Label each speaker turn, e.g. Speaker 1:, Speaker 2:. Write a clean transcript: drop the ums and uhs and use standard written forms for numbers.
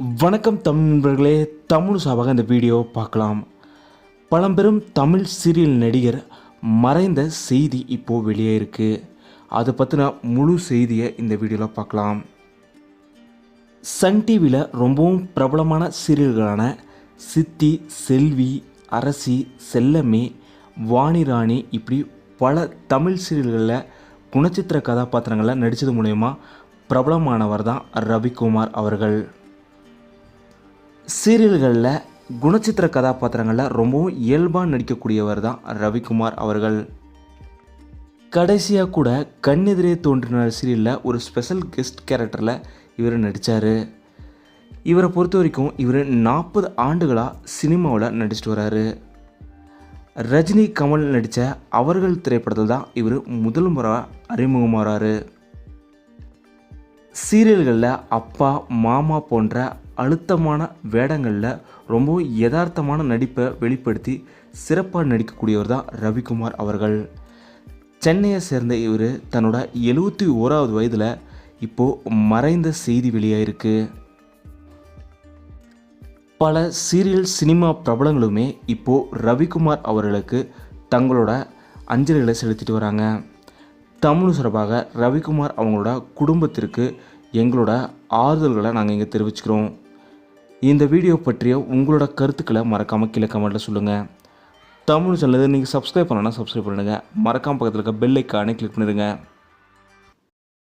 Speaker 1: வணக்கம் தமிழ் நண்பர்களே, தமிழ் சார்பாக இந்த வீடியோ பார்க்கலாம். பழம்பெரும் தமிழ் சீரியல் நடிகர் மறைந்த செய்தி இப்போது வெளியே இருக்குது. அதை பற்றின முழு செய்தியை இந்த வீடியோவில் பார்க்கலாம். சன் டிவியில் ரொம்பவும் பிரபலமான சீரியல்களான சித்தி, செல்வி, அரசி, செல்லமே, வாணிராணி இப்படி பல தமிழ் சீரியல்களில் குணச்சித்திர கதாபாத்திரங்களில் நடித்தது மூலயமா பிரபலமானவர் தான் ரவிக்குமார் அவர்கள். சீரியல்களில் குணச்சித்திர கதாபாத்திரங்களில் ரொம்பவும் இயல்பாக நடிக்கக்கூடியவர் தான் ரவிக்குமார் அவர்கள். கடைசியாக கூட கண்ணெதிரே தோன்றின சீரியலில் ஒரு ஸ்பெஷல் கெஸ்ட் கேரக்டரில் இவர் நடித்தார். இவரை பொறுத்த வரைக்கும் இவர் 40 ஆண்டுகளாக சினிமாவில் நடிச்சிட்டு வராரு. ரஜினி, கமல் நடித்த அவர்கள் திரைப்படத்தில் தான் இவர் முதல் முறையாக அறிமுகமாகிறார். சீரியல்களில் அப்பா, மாமா போன்ற அழுத்தமான வேடங்களில் ரொம்பவும் யதார்த்தமான நடிப்பை வெளிப்படுத்தி சிறப்பாக நடிக்கக்கூடியவர் தான் ரவிக்குமார் அவர்கள். சென்னையை சேர்ந்த இவர் தன்னோட 71வது வயதில் இப்போது மறைந்த செய்தி வெளியாயிருக்கு. பல சீரியல், சினிமா பிரபலங்களுமே இப்போது ரவிக்குமார் அவர்களுக்கு தங்களோட அஞ்சலிகளை செலுத்திட்டு வராங்க. தமிழ் சார்பாக ரவிக்குமார் அவங்களோட குடும்பத்திற்கு எங்களோட ஆறுதல்களை நாங்கள் இங்கே தெரிவிச்சுக்கிறோம். இந்த வீடியோ பற்றிய உங்களோட கருத்துக்களை மறக்காமல் கீழே கமெண்ட்டில் சொல்லுங்கள். தமிழ் சேனலை நீங்கள் சப்ஸ்கிரைப் பண்ணணும்னா சப்ஸ்கிரைப் பண்ணுங்கள். மறக்காமல் பக்கத்தில் இருக்க பெல் ஐக்கானை கிளிக் பண்ணிடுங்க.